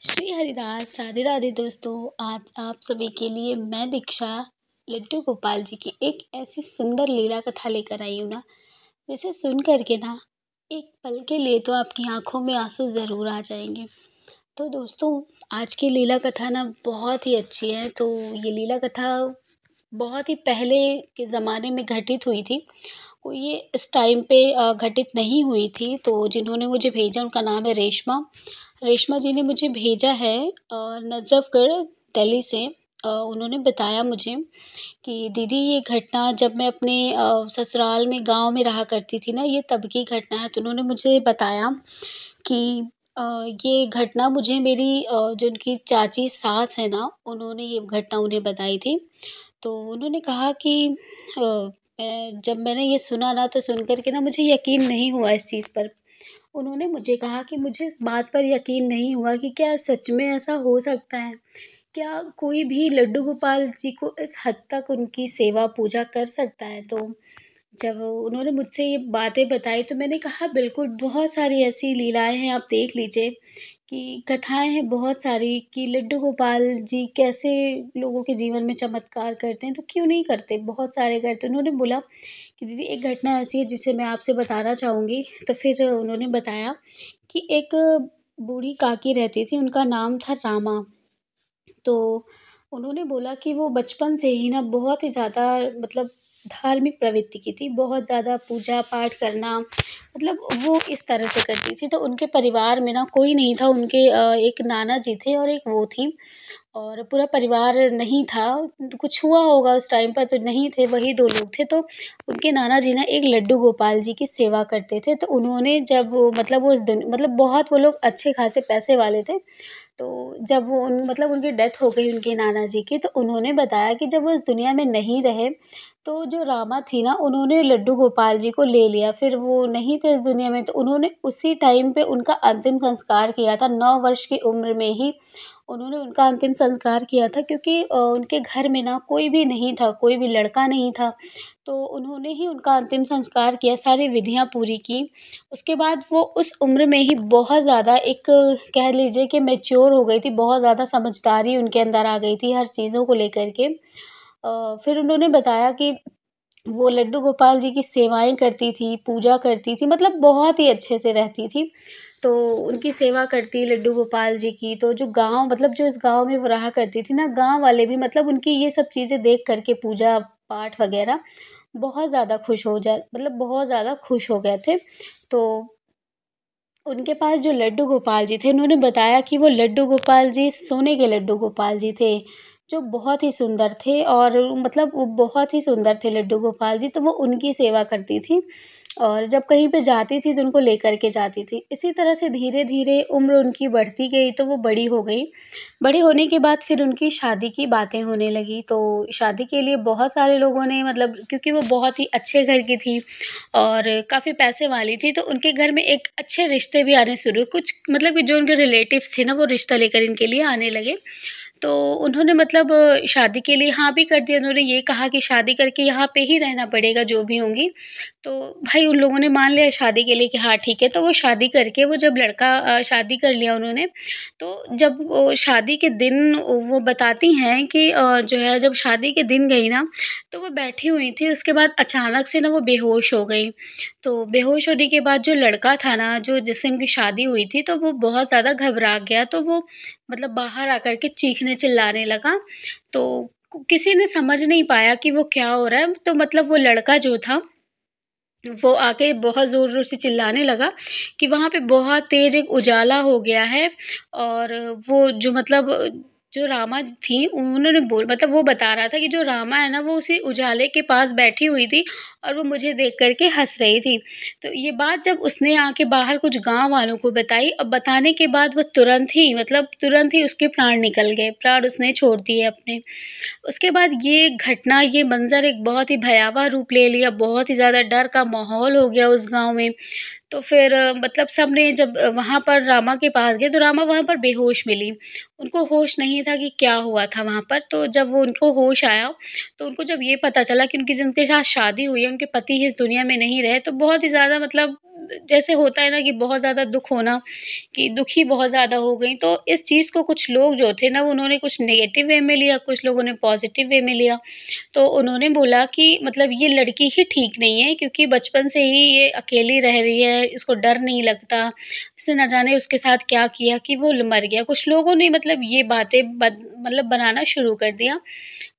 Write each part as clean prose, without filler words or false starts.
श्री हरिदास राधे राधे दोस्तों। आज आप सभी के लिए मैं दीक्षा लड्डू गोपाल जी की एक ऐसी सुंदर लीला कथा लेकर आई हूँ ना, जिसे सुन करके ना एक पल के लिए तो आपकी आंखों में आंसू ज़रूर आ जाएंगे। तो दोस्तों, आज की लीला कथा ना बहुत ही अच्छी है। तो ये लीला कथा बहुत ही पहले के ज़माने में घटित हुई थी। कोई ये इस टाइम पे घटित नहीं हुई थी। तो जिन्होंने मुझे भेजा उनका नाम है रेशमा। रेशमा जी ने मुझे भेजा है नजफ़गढ़ दिल्ली से। उन्होंने बताया मुझे कि दीदी, ये घटना जब मैं अपने ससुराल में गाँव में रहा करती थी ना, ये तब की घटना है। तो उन्होंने मुझे बताया कि अ, ये घटना मुझे मेरी जो उनकी चाची सास है ना, उन्होंने ये घटना उन्हें बताई थी। तो उन्होंने कहा कि जब मैंने ये सुना ना, तो सुन कर के ना मुझे यकीन नहीं हुआ इस चीज़ पर। उन्होंने मुझे कहा कि मुझे इस बात पर यकीन नहीं हुआ कि क्या सच में ऐसा हो सकता है? क्या कोई भी लड्डू गोपाल जी को इस हद तक उनकी सेवा पूजा कर सकता है? तो जब उन्होंने मुझसे ये बातें बताई, तो मैंने कहा बिल्कुल, बहुत सारी ऐसी लीलाएँ हैं, आप देख लीजिए कि कथाएँ हैं बहुत सारी कि लड्डू गोपाल जी कैसे लोगों के जीवन में चमत्कार करते हैं, तो क्यों नहीं करते, बहुत सारे करते हैं। उन्होंने बोला कि दीदी, एक घटना ऐसी है जिसे मैं आपसे बताना चाहूँगी। तो फिर उन्होंने बताया कि एक बूढ़ी काकी रहती थी, उनका नाम था रामा। तो उन्होंने बोला कि वो बचपन से ही ना बहुत ही ज़्यादा मतलब धार्मिक प्रवृत्ति की थी, बहुत ज़्यादा पूजा-पाठ करना, मतलब वो इस तरह से करती थी। तो उनके परिवार में ना कोई नहीं था, उनके एक नाना जी थे और एक वो थी, और पूरा परिवार नहीं था। तो कुछ हुआ होगा उस टाइम पर, तो नहीं थे, वही 2 लोग थे। तो उनके नाना जी ना एक लड्डू गोपाल जी की सेवा करते थे। तो उन्होंने जब मतलब वो इस दुन मतलब बहुत वो लोग अच्छे खासे पैसे वाले थे। तो जब वो उन मतलब उनकी डेथ हो गई उनके नाना जी की, तो उन्होंने बताया कि जब वो इस दुनिया में नहीं रहे, तो जो रामा थी ना, उन्होंने लड्डू गोपाल जी को ले लिया। फिर वो नहीं थे इस दुनिया में, तो उन्होंने उसी टाइम पे उनका अंतिम संस्कार किया था। 9 वर्ष की उम्र में ही उन्होंने उनका अंतिम संस्कार किया था, क्योंकि उनके घर में ना कोई भी नहीं था, कोई भी लड़का नहीं था। तो उन्होंने ही उनका अंतिम संस्कार किया, सारी विधियाँ पूरी की। उसके बाद वो उस उम्र में ही बहुत ज़्यादा एक कह लीजिए कि मैच्योर हो गई थी, बहुत ज़्यादा समझदारी उनके अंदर आ गई थी हर चीज़ों को लेकर के। फिर उन्होंने बताया कि वो लड्डू गोपाल जी की सेवाएँ करती थी, पूजा करती थी, मतलब बहुत ही अच्छे से रहती थी। तो उनकी सेवा करती लड्डू गोपाल जी की, तो जो गाँव मतलब जो इस गाँव में वो रहा करती थी ना, गाँव वाले भी मतलब उनकी ये सब चीज़ें देख कर के पूजा-पाठ वग़ैरह बहुत ज़्यादा खुश हो जाए मतलब बहुत ज़्यादा खुश हो गए थे। तो उनके पास जो लड्डू गोपाल जी थे, उन्होंने बताया कि वो लड्डू गोपाल जी सोने के लड्डू गोपाल जी थे, जो बहुत ही सुंदर थे, और मतलब वो बहुत ही सुंदर थे लड्डू गोपाल जी। तो वो उनकी सेवा करती थी, और जब कहीं पे जाती थी तो उनको लेकर के जाती थी। इसी तरह से धीरे-धीरे उम्र उनकी बढ़ती गई, तो वो बड़ी हो गई। बड़े होने के बाद फिर उनकी शादी की बातें होने लगी। तो शादी के लिए बहुत सारे लोगों ने मतलब, क्योंकि वो बहुत ही अच्छे घर की थी और काफ़ी पैसे वाली थी, तो उनके घर में एक अच्छे रिश्ते भी आने शुरू हुए। कुछ मतलब कि जो उनके रिलेटिव्स थे ना, वो रिश्ता लेकर इनके लिए आने लगे। तो उन्होंने मतलब शादी के लिए हाँ भी कर दिया। उन्होंने ये कहा कि शादी करके यहाँ पे ही रहना पड़ेगा जो भी होंगी। तो भाई उन लोगों ने मान लिया शादी के लिए कि हाँ ठीक है। तो वो शादी करके वो जब शादी कर लिया उन्होंने, तो जब वो शादी के दिन वो बताती हैं कि जो है जब शादी के दिन गई ना, तो वो बैठी हुई थी, उसके बाद अचानक से ना वो बेहोश हो गई। तो बेहोश होने के बाद जो लड़का था ना, जो जिससे उनकी शादी हुई थी, तो वो बहुत ज़्यादा घबरा गया। तो वो मतलब बाहर आकर के चीखने चिल्लाने लगा। तो किसी ने समझ नहीं पाया कि वो क्या हो रहा है। तो मतलब वो लड़का जो था, वो आके बहुत ज़ोर-ज़ोर से चिल्लाने लगा कि वहाँ पे बहुत तेज़ एक उजाला हो गया है। और वो जो मतलब जो रामा थी, उन्होंने बोल मतलब वो बता रहा था कि जो रामा है ना, वो उसी उजाले के पास बैठी हुई थी और वो मुझे देख कर के हँस रही थी। तो ये बात जब उसने आके बाहर कुछ गाँव वालों को बताई, अब बताने के बाद वो तुरंत ही उसके प्राण निकल गए, प्राण उसने छोड़ दिए अपने। उसके बाद ये घटना, ये मंज़र एक बहुत ही भयावह रूप ले लिया, बहुत ही ज़्यादा डर का माहौल हो गया उस गाँव में। तो फिर मतलब सबने जब वहाँ पर रामा के पास गए, तो रामा वहाँ पर बेहोश मिली। उनको होश नहीं था कि क्या हुआ था वहाँ पर। तो जब वो उनको होश आया, तो उनको जब ये पता चला कि उनकी जिनके साथ शादी हुई है, उनके पति इस दुनिया में नहीं रहे, तो बहुत ही ज़्यादा मतलब जैसे होता है ना कि बहुत ज़्यादा दुःख होना, कि दुखी बहुत ज़्यादा हो गईं। तो इस चीज़ को कुछ लोग जो थे ना, उन्होंने कुछ नेगेटिव वे में लिया, कुछ लोगों ने पॉज़िटिव वे में लिया। तो उन्होंने बोला कि मतलब ये लड़की ही ठीक नहीं है, क्योंकि बचपन से ही ये अकेली रह रही है, इसको डर नहीं लगता, इसने ना जाने उसके साथ क्या किया कि वो ल मर गया। कुछ लोगों ने मतलब ये बातें मतलब बनाना शुरू कर दिया।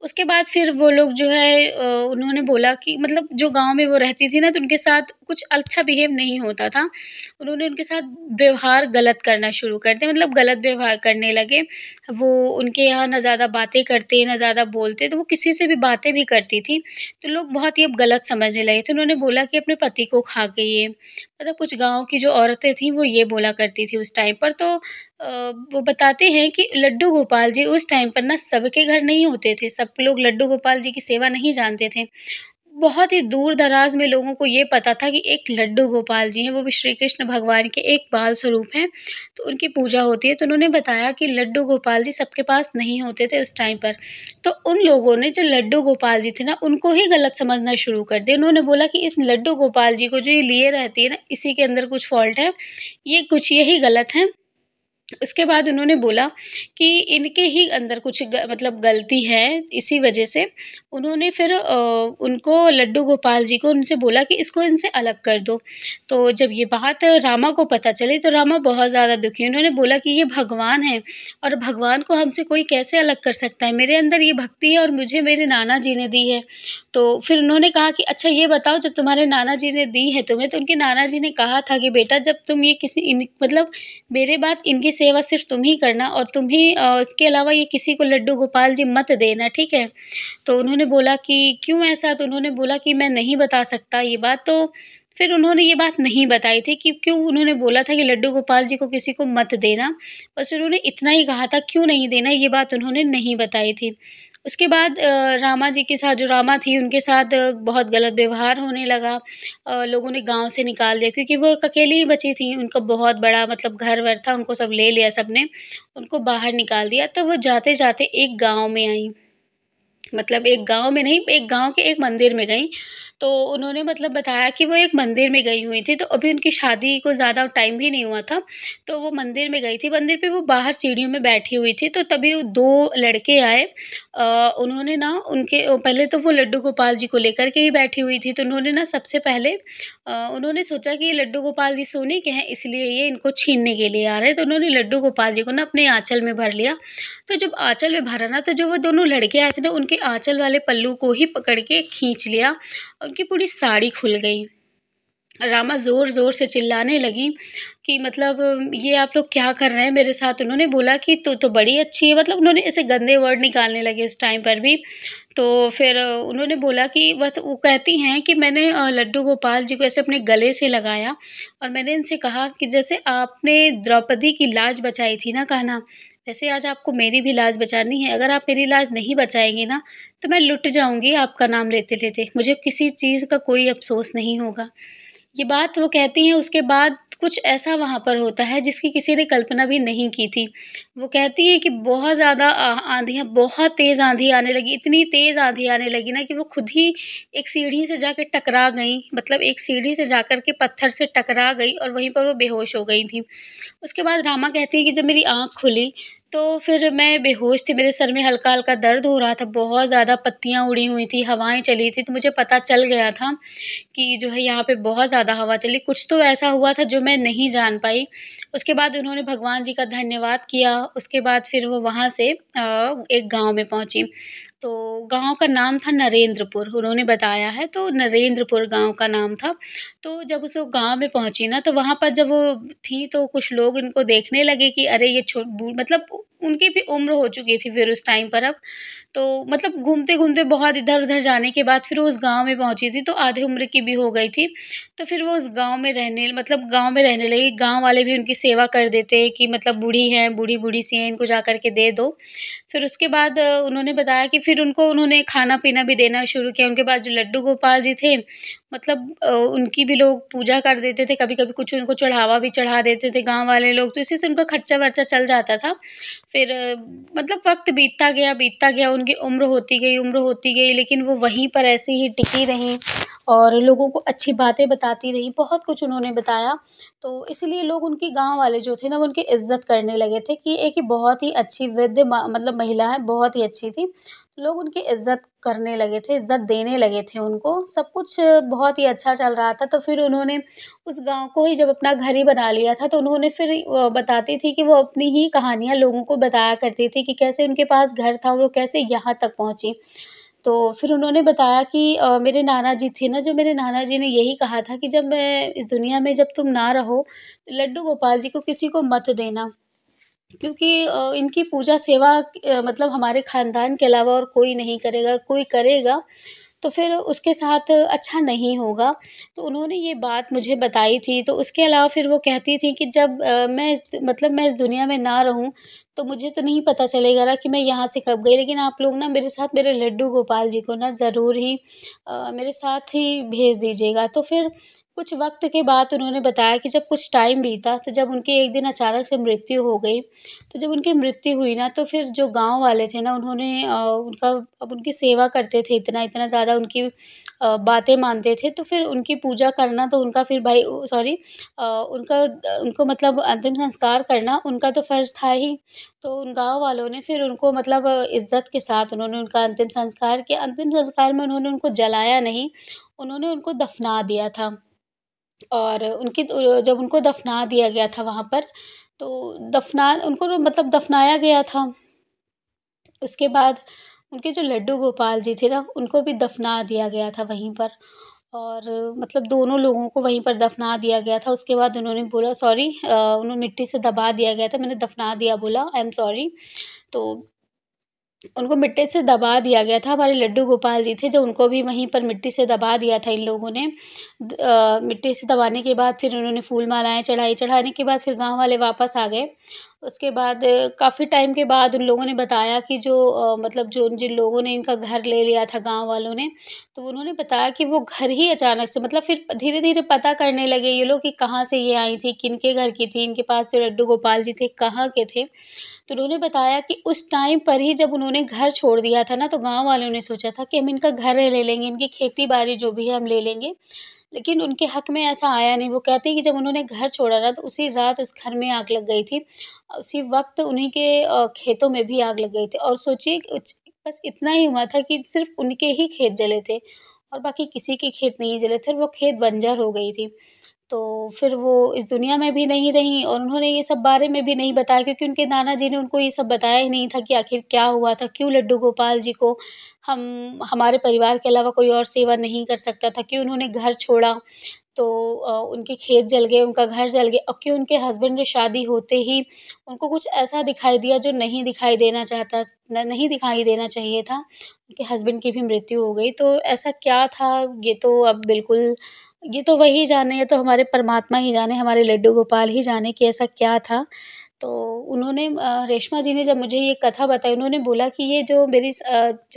उसके बाद फिर वो लोग जो है उन्होंने बोला कि मतलब जो गाँव में वो रहती थी ना, तो उनके साथ कुछ अच्छा बिहेव नहीं होता था। उन्होंने उनके साथ व्यवहार गलत करना शुरू कर दिया, मतलब गलत व्यवहार करने लगे। वो उनके यहाँ ना ज़्यादा बातें करते, ना ज़्यादा बोलते, तो वो किसी से भी बातें भी करती थी, तो लोग बहुत ही अब गलत समझने लगे थे। उन्होंने बोला कि अपने पति को खा गई ये, मतलब कुछ गाँव की जो औरतें थीं, वो ये बोला करती थी उस टाइम पर। तो वो बताते हैं कि लड्डू गोपाल जी उस टाइम पर ना सबके घर नहीं होते थे, सब लोग लड्डू गोपाल जी की सेवा नहीं जानते थे। बहुत ही दूर-दराज़ में लोगों को ये पता था कि एक लड्डू गोपाल जी हैं, वो भी श्री कृष्ण भगवान के एक बाल स्वरूप हैं, तो उनकी पूजा होती है। तो उन्होंने बताया कि लड्डू गोपाल जी सबके पास नहीं होते थे उस टाइम पर। तो उन लोगों ने जो लड्डू गोपाल जी थे ना, उनको ही गलत समझना शुरू कर दिया। उन्होंने बोला कि इस लड्डू गोपाल जी को जो ये लिए रहती है ना, इसी के अंदर कुछ फ़ॉल्ट है, ये कुछ यही गलत है। उसके बाद उन्होंने बोला कि इनके ही अंदर कुछ मतलब गलती है, इसी वजह से उन्होंने फिर उनको लड्डू गोपाल जी को उनसे बोला कि इसको इनसे अलग कर दो। तो जब ये बात रामा को पता चली, तो रामा बहुत ज़्यादा दुखी हुई। उन्होंने बोला कि ये भगवान हैं और भगवान को हमसे कोई कैसे अलग कर सकता है? मेरे अंदर ये भक्ति है और मुझे मेरे नाना जी ने दी है। तो फिर उन्होंने कहा कि अच्छा ये बताओ, जब तुम्हारे नाना जी ने दी है तुम्हें, तो उनके नाना जी ने कहा था कि बेटा, जब तुम ये किसी इन मतलब मेरे बाद इनकी सेवा सिर्फ़ तुम ही करना और तुम ही इसके अलावा ये किसी को लड्डू गोपाल जी मत देना, ठीक है? तो उन्होंने बोला कि क्यों ऐसा? तो उन्होंने बोला कि मैं नहीं बता सकता ये बात। तो फिर उन्होंने ये बात नहीं बताई थी कि क्यों उन्होंने बोला था कि लड्डू गोपाल जी को किसी को मत देना। बस उन्होंने इतना ही कहा था, क्यों नहीं देना, ये बात उन्होंने नहीं बताई थी। उसके बाद रामा जी के साथ, जो रामा थी उनके साथ बहुत गलत व्यवहार होने लगा। लोगों ने गाँव से निकाल दिया, क्योंकि वो एक अकेली ही बची थीं। उनका बहुत बड़ा मतलब घर-वर था, उनको सब ले लिया सबने, उनको बाहर निकाल दिया। तो वो जाते-जाते एक गाँव में आईं। मतलब एक गाँव में नहीं, एक गाँव के एक मंदिर में गईं। तो उन्होंने मतलब बताया कि वो एक मंदिर में गई हुई थी, तो अभी उनकी शादी को ज़्यादा टाइम भी नहीं हुआ था। तो वो मंदिर में गई थी, मंदिर पे वो बाहर सीढ़ियों में बैठी हुई थी, तो तभी वो 2 लड़के आए। उन्होंने ना उनके पहले तो वो लड्डू गोपाल जी को लेकर के ही बैठी हुई थी, तो उन्होंने ना सबसे पहले उन्होंने सोचा कि ये लड्डू गोपाल जी सोने के हैं, इसलिए ये इनको छीनने के लिए आ रहे हैं, तो उन्होंने लड्डू गोपाल जी को ना अपने आँचल में भर लिया। तो जब आँचल में भरा ना, तो जो वो दोनों लड़के आए थे ना, उनके आँचल वाले पल्लू को ही पकड़ के खींच लिया। उनकी पूरी साड़ी खुल गई। रामा ज़ोर-ज़ोर से चिल्लाने लगी कि मतलब ये आप लोग क्या कर रहे हैं मेरे साथ? उन्होंने बोला कि तू तो बड़ी अच्छी है, मतलब उन्होंने ऐसे गंदे वर्ड निकालने लगे उस टाइम पर भी। तो फिर उन्होंने बोला कि बस वो कहती हैं कि मैंने लड्डू गोपाल जी को ऐसे अपने गले से लगाया और मैंने इनसे कहा कि जैसे आपने द्रौपदी की लाज बचाई थी ना कान्हा, वैसे आज आपको मेरी भी लाज बचानी है। अगर आप मेरी लाज नहीं बचाएँगे ना, तो मैं लुट जाऊँगी आपका नाम लेते-लेते। मुझे किसी चीज़ का कोई अफ़सोस नहीं होगा। ये बात वो कहती हैं, उसके बाद कुछ ऐसा वहाँ पर होता है जिसकी किसी ने कल्पना भी नहीं की थी। वो कहती हैं कि बहुत ज़्यादा आँधियाँ, बहुत तेज़ आँधी आने लगी, इतनी तेज़ आँधी आने लगी ना कि वो खुद ही एक सीढ़ी से जाके टकरा गईं, मतलब एक सीढ़ी से जाकर के पत्थर से टकरा गई और वहीं पर वो बेहोश हो गई थीं। उसके बाद रामा कहती है कि जब मेरी आँख खुली, तो फिर मैं बेहोश थी, मेरे सर में हल्का-हल्का दर्द हो रहा था, बहुत ज़्यादा पत्तियाँ उड़ी हुई थी, हवाएँ चली थी, तो मुझे पता चल गया था कि जो है यहाँ पे बहुत ज़्यादा हवा चली। कुछ तो ऐसा हुआ था जो मैं नहीं जान पाई। उसके बाद उन्होंने भगवान जी का धन्यवाद किया, उसके बाद फिर वो वहाँ से एक गाँव में पहुँची। तो गाँव का नाम था नरेंद्रपुर, उन्होंने बताया है, तो नरेंद्रपुर गाँव का नाम था। तो जब उस गाँव में पहुँची ना, तो वहाँ पर जब वो थी, तो कुछ लोग इनको देखने लगे कि अरे ये छो बू मतलब उनकी भी उम्र हो चुकी थी फिर उस टाइम पर अब। तो मतलब घूमते-घूमते बहुत इधर-उधर जाने के बाद फिर वो उस गाँव में पहुँची थी, तो आधे उम्र की भी हो गई थी। तो फिर वो उस गाँव में रहने मतलब गाँव में रहने लगी। गाँव वाले भी उनकी सेवा कर देते कि मतलब बूढ़ी हैं, बूढ़ी-बूढ़ी सी हैं, इनको जा कर के दे दो। फिर उसके बाद उन्होंने बताया कि फिर उनको उन्होंने खाना-पीना भी देना शुरू किया। उनके पास जो लड्डू गोपाल जी थे, मतलब उनकी भी लोग पूजा कर देते थे, कभी-कभी कुछ उनको चढ़ावा भी चढ़ा देते थे गाँव वाले लोग, तो इसी से उनका खर्चा-वर्चा चल जाता था। फिर मतलब वक़्त बीतता गया, उनकी उम्र होती गई, लेकिन वो वहीं पर ऐसे ही टिकी रहीं और लोगों को अच्छी बातें बताती रहीं, बहुत कुछ उन्होंने बताया। तो इसीलिए लोग उनकी गाँव वाले जो थे ना, वो उनकी इज़्ज़त करने लगे थे कि एक ये बहुत ही अच्छी वृद्ध मतलब महिला है, बहुत ही अच्छी थी। लोग उनकी इज़्ज़त करने लगे थे, इज़्ज़त देने लगे थे उनको, सब कुछ बहुत ही अच्छा चल रहा था। तो फिर उन्होंने उस गाँव को ही जब अपना घर ही बना लिया था, तो उन्होंने फिर बताती थी कि वो अपनी ही कहानियाँ लोगों को बताया करती थी कि कैसे उनके पास घर था और वो कैसे यहाँ तक पहुँची। तो फिर उन्होंने बताया कि मेरे नाना जी थे ना, जो मेरे नाना जी ने यही कहा था कि जब मैं इस दुनिया में जब तुम ना रहो, लड्डू गोपाल जी को किसी को मत देना। क्योंकि इनकी पूजा सेवा मतलब हमारे ख़ानदान के अलावा और कोई नहीं करेगा, कोई करेगा तो फिर उसके साथ अच्छा नहीं होगा। तो उन्होंने ये बात मुझे बताई थी, तो उसके अलावा फिर वो कहती थी कि जब मैं इस दुनिया में ना रहूँ, तो मुझे तो नहीं पता चलेगा ना कि मैं यहाँ से कब गई, लेकिन आप लोग ना मेरे साथ मेरे लड्डू गोपाल जी को ना ज़रूर ही मेरे साथ ही भेज दीजिएगा। तो फिर कुछ वक़्त के बाद उन्होंने बताया कि जब कुछ टाइम बीता, तो जब उनकी एक दिन अचानक से मृत्यु हो गई। तो जब उनकी मृत्यु हुई ना, तो फिर जो गाँव वाले थे ना, उन्होंने उनका अब उनकी सेवा करते थे इतना ज़्यादा उनकी बातें मानते थे, तो फिर उनकी पूजा करना तो उनका फिर भाई सॉरी उनको मतलब अंतिम संस्कार करना उनका तो फ़र्ज़ था ही। तो उन गाँव वालों ने फिर उनको मतलब इज़्ज़त के साथ उन्होंने उनका अंतिम संस्कार किया। अंतिम संस्कार में उन्होंने उनको जलाया नहीं, उन्होंने उनको दफ़ना दिया था। और जब उनको दफ़ना दिया गया था वहाँ पर, तो दफ़ना उनको ना मतलब दफ़नाया गया था। उसके बाद उनके जो लड्डू गोपाल जी थे ना, उनको भी दफ़ना दिया गया था वहीं पर और मतलब दोनों लोगों को वहीं पर दफ़ना दिया गया था। उसके बाद उन्होंने बोला सॉरी उन्हें मिट्टी से दबा दिया गया था, मैंने दफ़ना दिया बोला, आई एम सॉरी। तो उनको मिट्टी से दबा दिया गया था। हमारे लड्डू गोपाल जी थे जो उनको भी वहीं पर मिट्टी से दबा दिया था इन लोगों ने। मिट्टी से दबाने के बाद फिर उन्होंने फूल मालाएँ चढ़ाई, चढ़ाने के बाद फिर गाँव वाले वापस आ गए। उसके बाद काफ़ी टाइम के बाद उन लोगों ने बताया कि मतलब जो जिन लोगों ने इनका घर ले लिया था गाँव वालों ने, तो उन्होंने बताया कि वो घर ही अचानक से मतलब फिर धीरे-धीरे पता करने लगे ये लोग कि कहाँ से ये आई थी, किनके घर की थी, इनके पास जो लड्डू गोपाल जी थे, कहाँ के थे। तो उन्होंने बताया कि उस टाइम पर ही जब उन्होंने घर छोड़ दिया था ना, तो गाँव वालों ने सोचा था कि हम इनका घर ले लेंगे, इनकी खेती-बाड़ी जो भी है हम ले लेंगे। लेकिन उनके हक़ में ऐसा आया नहीं। वो कहते हैं कि जब उन्होंने घर छोड़ा ना, तो उसी रात उस घर में आग लग गई थी। उसी वक़्त उन्हीं के खेतों में भी आग लग गई थी और सोचिए बस इतना ही हुआ था कि सिर्फ़ उनके ही खेत जले थे और बाकी किसी के खेत नहीं जले थे और वो खेत बंजर हो गई थी। तो फिर वो इस दुनिया में भी नहीं रहीं और उन्होंने ये सब बारे में भी नहीं बताया क्योंकि उनके नाना जी ने उनको ये सब बताया ही नहीं था कि आखिर क्या हुआ था, क्यों लड्डू गोपाल जी को हमारे परिवार के अलावा कोई और सेवा नहीं कर सकता था, क्यों उन्होंने घर छोड़ा। तो उनके खेत जल गए, उनका घर जल गया और क्यों उनके हस्बैंड ने शादी होते ही उनको कुछ ऐसा दिखाई दिया जो नहीं दिखाई देना चाहिए था। उनके हस्बैंड की भी मृत्यु हो गई, तो ऐसा क्या था ये तो वही जाने, ये तो हमारे परमात्मा ही जाने, हमारे लड्डू गोपाल ही जाने कि ऐसा क्या था। तो उन्होंने रेशमा जी ने जब मुझे ये कथा बताई, उन्होंने बोला कि ये जो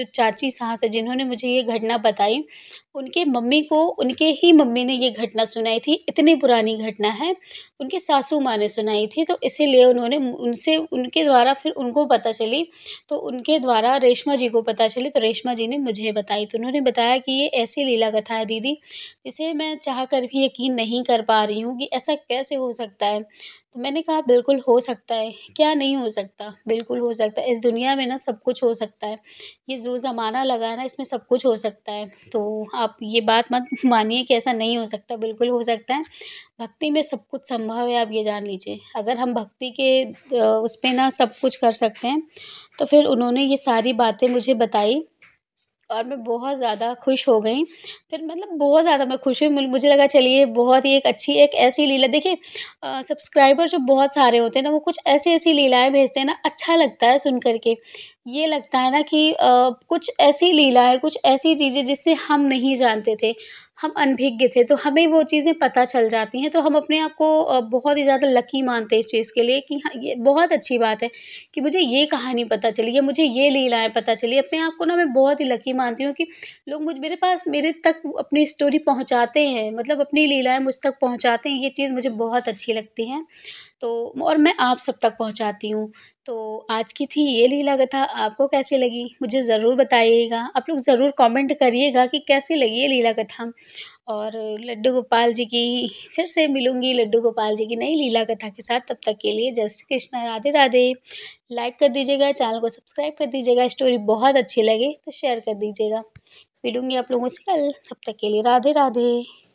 चाची सास है, जिन्होंने मुझे ये घटना बताई, उनके ही मम्मी ने ये घटना सुनाई थी। इतनी पुरानी घटना है, उनकी सासू माँ ने सुनाई थी, तो इसीलिए उनके द्वारा फिर उनको पता चली, तो उनके द्वारा रेशमा जी को पता चली, तो रेशमा जी ने मुझे बताई। तो उन्होंने बताया कि ये ऐसी लीला कथा है दीदी, जिसे मैं चाह कर भी यकीन नहीं कर पा रही हूँ कि ऐसा कैसे हो सकता है। तो मैंने कहा बिल्कुल हो सकता है, क्या नहीं हो सकता? बिल्कुल हो सकता है, इस दुनिया में ना सब कुछ हो सकता है। ये जो ज़माना लगा है ना इसमें सब कुछ हो सकता है। तो आप ये बात मत मानिए कि ऐसा नहीं हो सकता, बिल्कुल हो सकता है। भक्ति में सब कुछ संभव है आप ये जान लीजिए। अगर हम भक्ति के उस पे ना सब कुछ कर सकते हैं, तो फिर उन्होंने ये सारी बातें मुझे बताई और मैं बहुत ज़्यादा खुश हो गई। फिर मतलब बहुत ज़्यादा मैं खुश हुई, मुझे लगा चलिए बहुत ही एक ऐसी लीला देखिए सब्सक्राइबर जो बहुत सारे होते हैं ना, वो कुछ ऐसी-ऐसी लीलाएँ भेजते हैं ना, अच्छा लगता है सुन कर के। ये लगता है ना कि कुछ ऐसी लीलाएँ, कुछ ऐसी चीज़ें जिससे हम नहीं जानते थे। हम अनभिज्ञ थे, तो हमें वो चीज़ें पता चल जाती हैं, तो हम अपने आप को बहुत ही ज़्यादा लकी मानते हैं इस चीज़ के लिए कि हाँ, ये बहुत अच्छी बात है कि मुझे ये कहानी पता चली या मुझे ये लीलाएँ पता चली। अपने आप को ना मैं बहुत ही लकी मानती हूँ कि लोग मेरे तक अपनी स्टोरी पहुँचाते हैं, मतलब अपनी लीलाएँ मुझ तक पहुँचाते हैं, ये चीज़ मुझे बहुत अच्छी लगती है। तो और मैं आप सब तक पहुँचाती हूँ। तो आज की थी ये लीला कथा, आपको कैसी लगी? मुझे ज़रूर बताइएगा। आप लोग ज़रूर कमेंट करिएगा कि कैसी लगी ये लीला कथा। और लड्डू गोपाल जी की फिर से मिलूँगी लड्डू गोपाल जी की नई लीला कथा के साथ, तब तक के लिए जय श्री कृष्ण, राधे राधे। लाइक कर दीजिएगा, चैनल को सब्सक्राइब कर दीजिएगा, स्टोरी बहुत अच्छी लगे तो शेयर कर दीजिएगा। मिलूँगी आप लोगों से कल, तब तक के लिए राधे राधे।